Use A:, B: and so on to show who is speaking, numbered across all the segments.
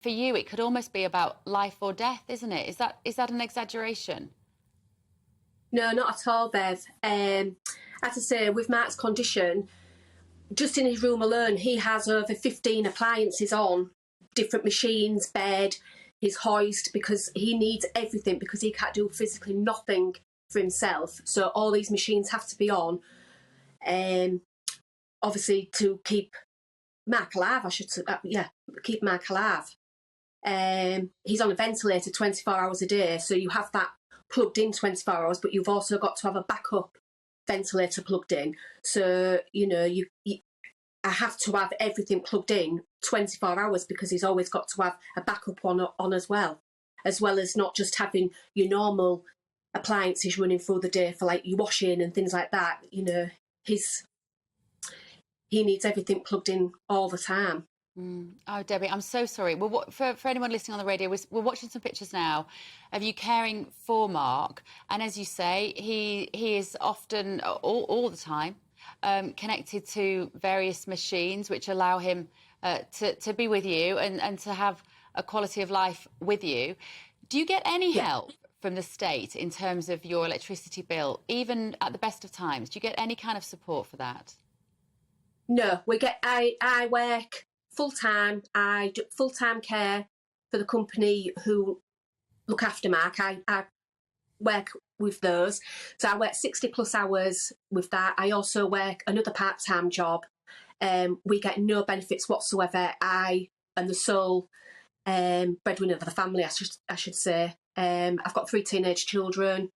A: for you, it could almost be about life or death, isn't it? Is that an exaggeration?
B: No, not at all, Bev. As I say, with Mark's condition, just in his room alone, he has over 15 appliances on, different machines, bed, his hoist, because he needs everything because he can't do physically nothing for himself. So all these machines have to be on, obviously to keep Mark alive, I should say. Keep Mark alive. He's on a ventilator 24 hours a day, so you have that plugged in 24 hours, but you've also got to have a backup ventilator plugged in. So, I have to have everything plugged in 24 hours because he's always got to have a backup on as well as not just having your normal appliances running through the day for like your washing and things like that. He needs everything plugged in all the time.
A: Oh, Debbie, I'm so sorry. Well, for anyone listening on the radio, we're watching some pictures now of you caring for Mark. And as you say, he is often, all the time, connected to various machines which allow him to be with you and to have a quality of life with you. Do you get any help from the state in terms of your electricity bill, even at the best of times? Do you get any kind of support for that?
B: No, I work full-time. I do full-time care for the company who look after Mark. I work with those. So I work 60 plus hours with that. I also work another part-time job. We get no benefits whatsoever. I am the sole breadwinner of the family, I should say. I've got 3 teenage children.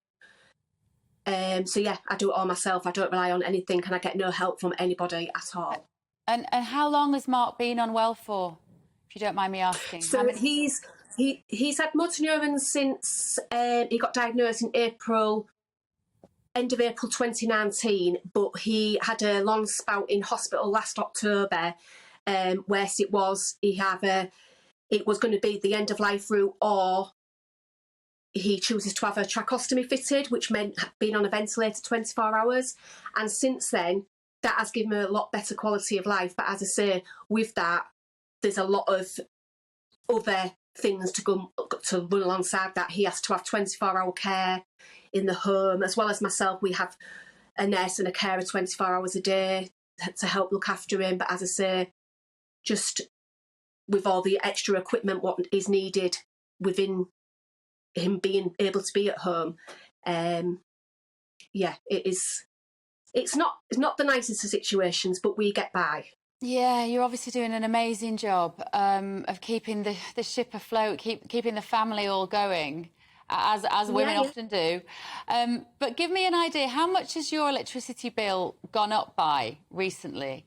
B: So yeah, I do it all myself. I don't rely on anything and I get no help from anybody at all.
A: And how long has Mark been unwell for, if you don't mind me asking?
B: So he's had motor neurons since he got diagnosed in end of April 2019, but he had a long spout in hospital last October, where it was going to be the end of life route, or he chooses to have a tracheostomy fitted, which meant being on a ventilator 24 hours. And since then, that has given him a lot better quality of life. But as I say, with that, there's a lot of other things to run alongside that. He has to have 24-hour care in the home, as well as myself. We have a nurse and a carer 24 hours a day to help look after him. But as I say, just with all the extra equipment, what is needed within him being able to be at home, it's not the nicest of situations, but we get by.
A: Yeah, you're obviously doing an amazing job of keeping the ship afloat, keeping the family all going, as women often do. But give me an idea, how much has your electricity bill gone up by recently?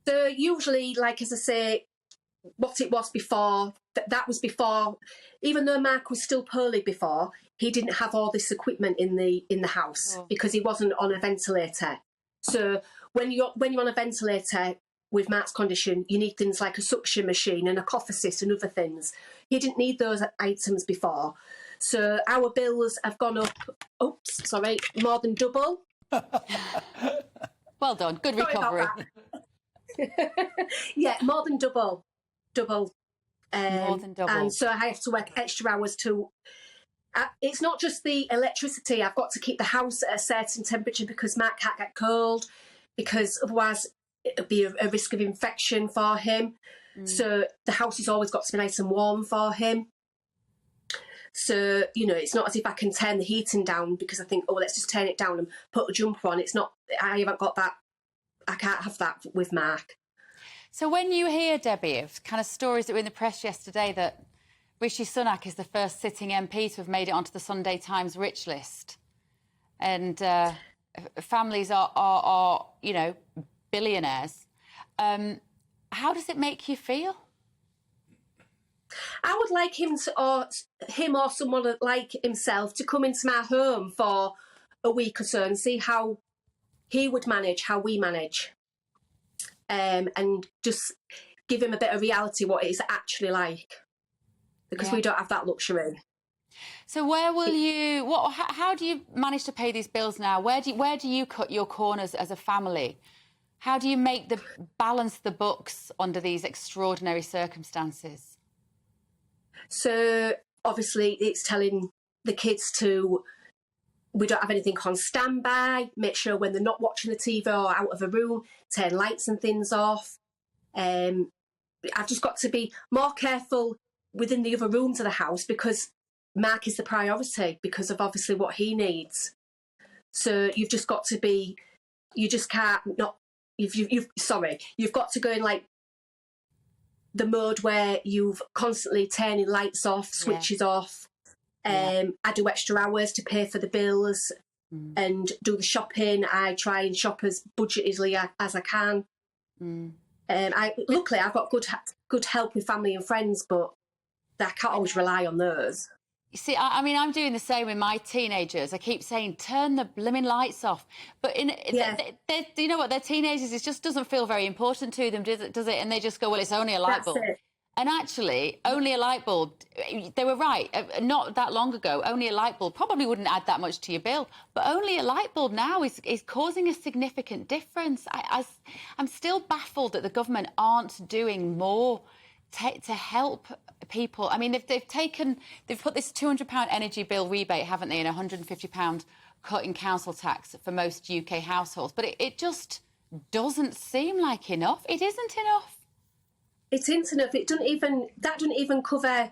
B: So usually, like as I say, what it was before, that was before, even though Mark was still poorly before, he didn't have all this equipment in the house because he wasn't on a ventilator. So when you're on a ventilator with Mark's condition, you need things like a suction machine and a cough assist and other things. He didn't need those items before. So our bills have gone up, more than double.
A: Well done, good recovery.
B: Yeah, more than double.
A: More than double.
B: And so I have to work extra hours to... it's not just the electricity. I've got to keep the house at a certain temperature because Mark can't get cold, because otherwise it would be a risk of infection for him. So the house has always got to be nice and warm for him. So, it's not as if I can turn the heating down because I think, let's just turn it down and put a jumper on. It's not, I haven't got that. I can't have that with Mark.
A: So when you hear, Debbie, of kind of stories that were in the press yesterday that Rishi Sunak is the first sitting MP to have made it onto the Sunday Times rich list, and families are billionaires, how does it make you feel?
B: I would like him or someone like himself to come into my home for a week or so and see how he would manage, how we manage. And just give him a bit of reality what it is actually like, because we don't have that luxury.
A: So where will you? How do you manage to pay these bills now? Where do you cut your corners as a family? How do you balance the books under these extraordinary circumstances?
B: So obviously it's telling the kids to, we don't have anything on standby, make sure when they're not watching the TV or out of a room, turn lights and things off. I've just got to be more careful within the other rooms of the house because Mark is the priority because of obviously what he needs. So you've just got to be, you just can't not, you've got to go in like the mode where you've constantly turning lights off, switches off. I do extra hours to pay for the bills and do the shopping. I try and shop as budgetedly as I can. Luckily, I've got good help with family and friends, but I can't always rely on those.
A: You see, I mean, I'm doing the same with my teenagers. I keep saying, turn the blimmin' lights off. But you know what? They're teenagers. It just doesn't feel very important to them, does it? And they just go, well, it's only a light bulb.
B: It.
A: And actually, only a light bulb, they were right, not that long ago, only a light bulb probably wouldn't add that much to your bill. But only a light bulb now is causing a significant difference. I'm still baffled that the government aren't doing more to help people. I mean, they've put this £200 energy bill rebate, haven't they, and £150 cut in council tax for most UK households. But it just doesn't seem like enough. It isn't enough.
B: It isn't enough. That doesn't even cover.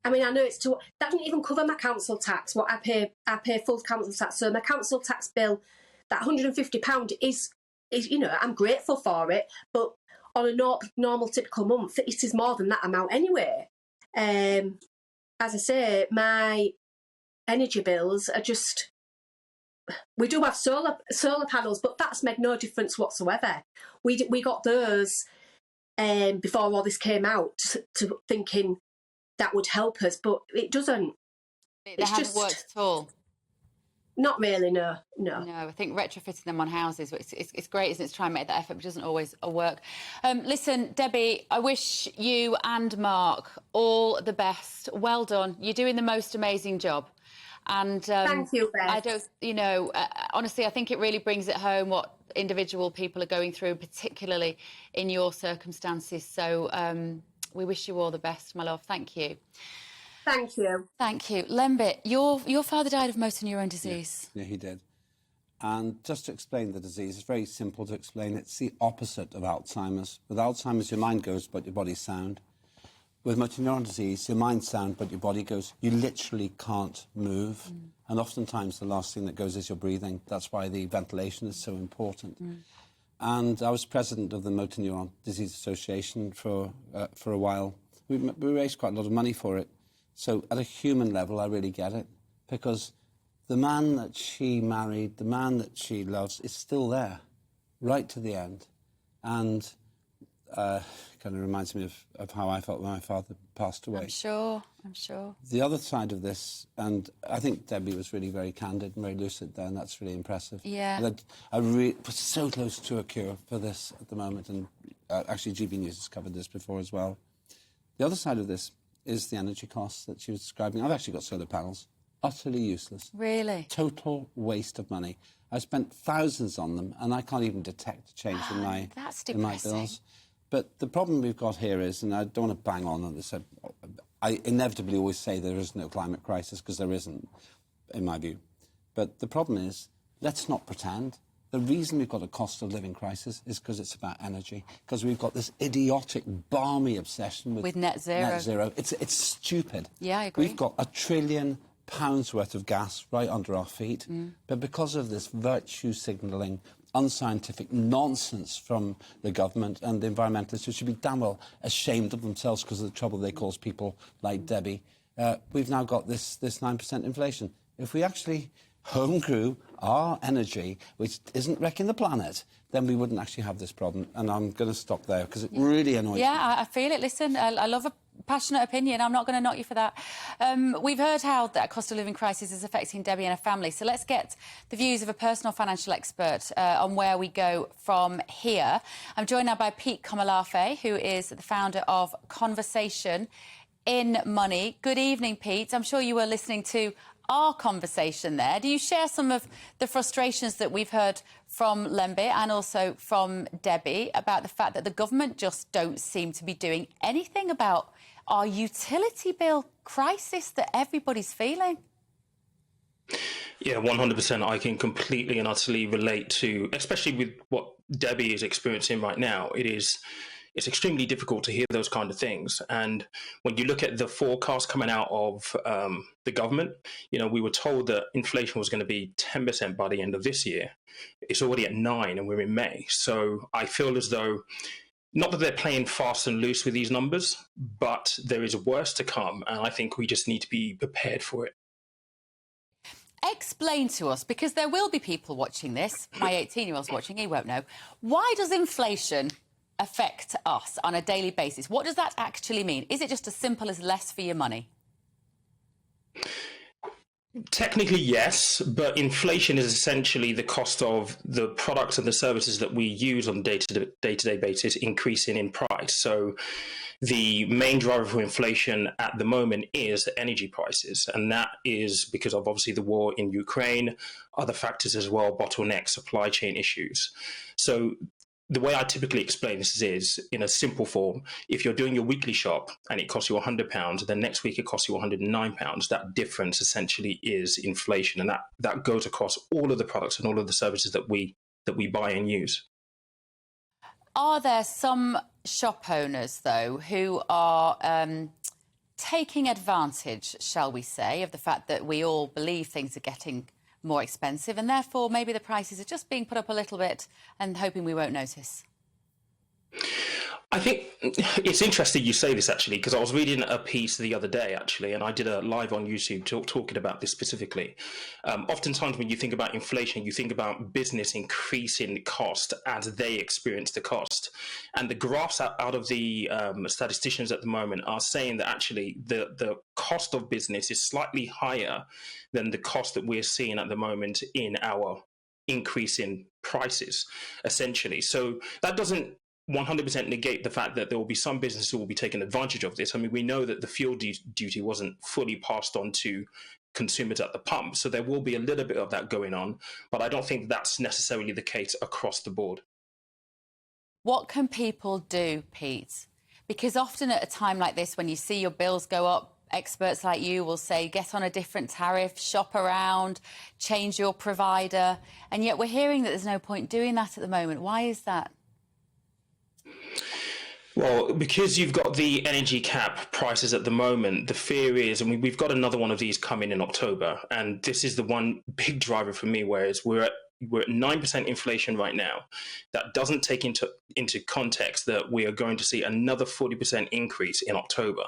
B: I mean, I know that doesn't even cover my council tax. What I pay full council tax. So my council tax bill, that £150 is I'm grateful for it, but on a normal typical month, it is more than that amount anyway. As I say, my energy bills are just. We do have solar panels, but that's made no difference whatsoever. We got those. Before all this came out, to thinking that would help us, but it doesn't.
A: They haven't worked at all.
B: Not really, no.
A: I think retrofitting them on houses, it's great, isn't it, to try and make that effort, but it doesn't always work. Listen, Debbie, I wish you and Mark all the best. Well done. You're doing the most amazing job. And
B: thank you, Beth.
A: Honestly, I think it really brings it home what individual people are going through, particularly in your circumstances. So we wish you all the best, my love. Thank you.
B: Thank you.
A: Thank you. Lembit, your father died of motor neuron disease.
C: Yeah, he did. And just to explain the disease, it's very simple to explain. It's the opposite of Alzheimer's. With Alzheimer's, your mind goes, but your body's sound. With motor neuron disease, your mind's sound, but your body goes. You literally can't move. And oftentimes the last thing that goes is your breathing. That's why the ventilation is so important. And I was president of the Motor Neuron Disease Association for a while. We raised quite a lot of money for it. So at a human level, I really get it. Because the man that she married, the man that she loves, is still there, right to the end. And kind of reminds me of how I felt when my father passed away.
A: I'm sure.
C: The other side of this, and I think Debbie was really very candid and very lucid there, and that's really impressive.
A: Yeah.
C: And I really was so close to a cure for this at the moment, and actually GBNews has covered this before as well. The other side of this is the energy costs that she was describing. I've actually got solar panels. Utterly useless.
A: Really?
C: Total waste of money. I spent thousands on them, and I can't even detect a change in my bills. But the problem we've got here is, and I don't want to bang on this, I inevitably always say there is no climate crisis, because there isn't, in my view. But the problem is, let's not pretend. The reason we've got a cost of living crisis is because it's about energy, because we've got this idiotic, balmy obsession with
A: net zero.
C: Net zero. It's stupid.
A: Yeah, I agree.
C: We've got £1 trillion worth of gas right under our feet, but because of this virtue signalling, unscientific nonsense from the government and the environmentalists, who should be damn well ashamed of themselves because of the trouble they cause people like Debbie, we've now got this 9% inflation. If we actually home grew our energy, which isn't wrecking the planet, then we wouldn't actually have this problem. And I'm going to stop there because it really annoys me.
A: Yeah, I feel it. Listen, I love a passionate opinion. I'm not going to knock you for that. We've heard how that cost of living crisis is affecting Debbie and her family. So let's get the views of a personal financial expert on where we go from here. I'm joined now by Pete Komalafe, who is the founder of Conversation in Money. Good evening, Pete. I'm sure you were listening to our conversation there. Do you share some of the frustrations that we've heard from Lembit and also from Debbie about the fact that the government just don't seem to be doing anything about our utility bill crisis that everybody's feeling.
D: Yeah, 100%. I can completely and utterly relate to, especially with what Debbie is experiencing right now. It's extremely difficult to hear those kind of things. And when you look at the forecast coming out of the government, we were told that inflation was going to be 10% by the end of this year. It's already at 9% and we're in May. So I feel as though, not that they're playing fast and loose with these numbers, but there is worse to come. And I think we just need to be prepared for it.
A: Explain to us, because there will be people watching this, my 18-year-old's watching, he won't know, why does inflation affect us on a daily basis? What does that actually mean? Is it just as simple as less for your money?
D: Technically, yes, but inflation is essentially the cost of the products and the services that we use on a day-to-day basis increasing in price. So the main driver for inflation at the moment is energy prices, and that is because of obviously the war in Ukraine, other factors as well, bottlenecks, supply chain issues. So the way I typically explain this is in a simple form. If you're doing your weekly shop and it costs you £100, then next week it costs you £109. That difference essentially is inflation, and that goes across all of the products and all of the services that we buy and use.
A: Are there some shop owners, though, who are taking advantage, shall we say, of the fact that we all believe things are getting more expensive, and therefore maybe the prices are just being put up a little bit and hoping we won't notice?
D: I think it's interesting you say this, actually, because I was reading a piece the other day, actually, and I did a live on YouTube talking about this specifically. Oftentimes when you think about inflation, you think about business increasing cost as they experience the cost. And the graphs out of the statisticians at the moment are saying that actually the cost of business is slightly higher than the cost that we're seeing at the moment in our increase in prices, essentially. So that doesn't 100% negate the fact that there will be some businesses who will be taking advantage of this. I mean, we know that the fuel duty wasn't fully passed on to consumers at the pump, so there will be a little bit of that going on, but I don't think that's necessarily the case across the board.
A: What can people do, Pete? Because often at a time like this, when you see your bills go up, experts like you will say, get on a different tariff, shop around, change your provider, and yet we're hearing that there's no point doing that at the moment. Why is that?
D: Well, because you've got the energy cap prices at the moment, the fear is, and we've got another one of these coming in October, and this is the one big driver for me, whereas we're at 9% inflation right now. That doesn't take into context that we are going to see another 40% increase in October.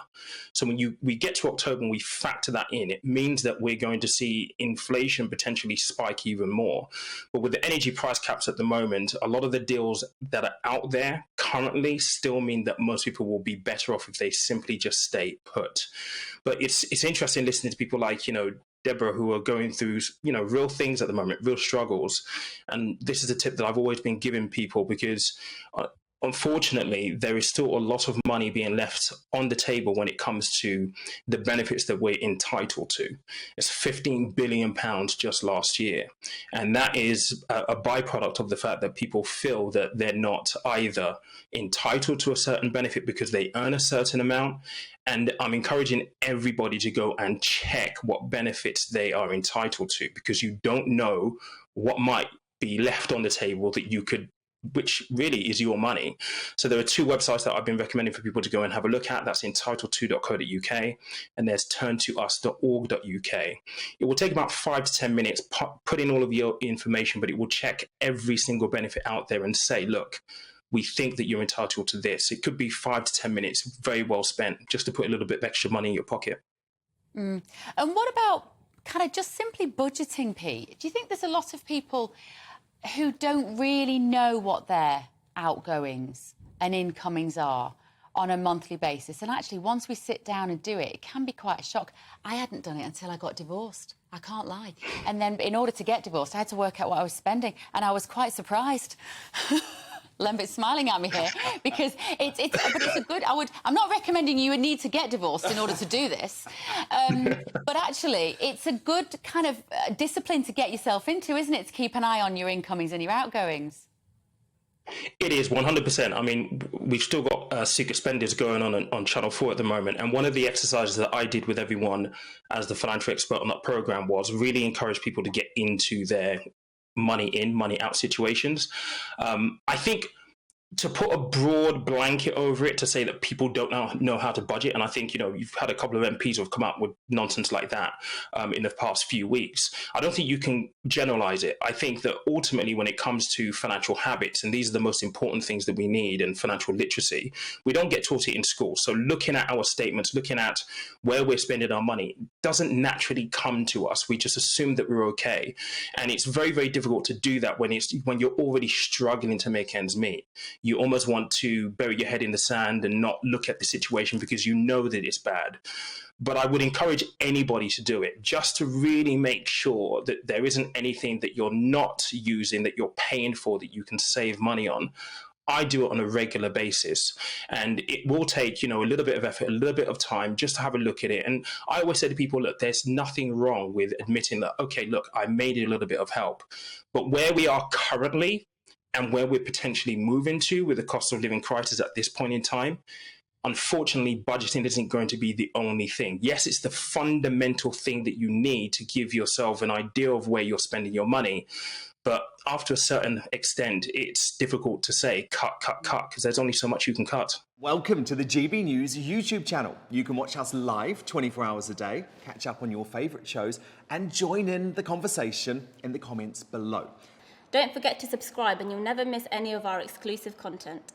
D: So when we get to October and we factor that in, it means that we're going to see inflation potentially spike even more. But with the energy price caps at the moment, a lot of the deals that are out there currently still mean that most people will be better off if they simply just stay put. But it's interesting listening to people like, Deborah, who are going through, real things at the moment, real struggles. And this is a tip that I've always been giving people, because unfortunately, there is still a lot of money being left on the table when it comes to the benefits that we're entitled to. It's £15 billion just last year. And that is a byproduct of the fact that people feel that they're not either entitled to a certain benefit because they earn a certain amount. And I'm encouraging everybody to go and check what benefits they are entitled to, because you don't know what might be left on the table that you could, which really is your money. So there are two websites that I've been recommending for people to go and have a look at. That's entitled2.co.uk and there's turntous.org.uk. It will take about 5 to 10 minutes, put in all of your information, but it will check every single benefit out there and say, look, we think that you're entitled to this. It could be 5 to 10 minutes, very well spent, just to put a little bit of extra money in your pocket.
A: And what about kind of just simply budgeting, Pete? Do you think there's a lot of people who don't really know what their outgoings and incomings are on a monthly basis? And actually, once we sit down and do it, it can be quite a shock. I hadn't done it until I got divorced. I can't lie. And then in order to get divorced, I had to work out what I was spending, and I was quite surprised. Lembit's smiling at me here because but it's a good. I'm not recommending you would need to get divorced in order to do this, but actually, it's a good kind of discipline to get yourself into, isn't it? To keep an eye on your incomings and your outgoings.
D: It is 100%. I mean, we've still got Secret Spenders going on Channel 4 at the moment. And one of the exercises that I did with everyone as the financial expert on that program was really encourage people to get into their money in, money out situations. I think to put a broad blanket over it to say that people don't know how to budget, and I think, you know, you've had a couple of MPs who have come up with nonsense like that in the past few weeks. I don't think you can generalize it. I think that ultimately when it comes to financial habits, and these are the most important things that we need in financial literacy, we don't get taught it in school. So looking at our statements, looking at where we're spending our money doesn't naturally come to us. We just assume that we're okay. And it's very, very difficult to do that when you're already struggling to make ends meet. You almost want to bury your head in the sand and not look at the situation because you know that it's bad. But I would encourage anybody to do it, just to really make sure that there isn't anything that you're not using, that you're paying for, that you can save money on. I do it on a regular basis, and it will take, you know, a little bit of effort, a little bit of time just to have a look at it. And I always say to people, look, there's nothing wrong with admitting that, okay, look, I made a little bit of help. But where we are currently and where we're potentially moving to with the cost of living crisis at this point in time, unfortunately, budgeting isn't going to be the only thing. Yes, it's the fundamental thing that you need to give yourself an idea of where you're spending your money. But after a certain extent, it's difficult to say cut, because there's only so much you can cut.
E: Welcome to the GB News YouTube channel. You can watch us live 24 hours a day, catch up on your favourite shows, and join in the conversation in the comments below.
F: Don't forget to subscribe and you'll never miss any of our exclusive content.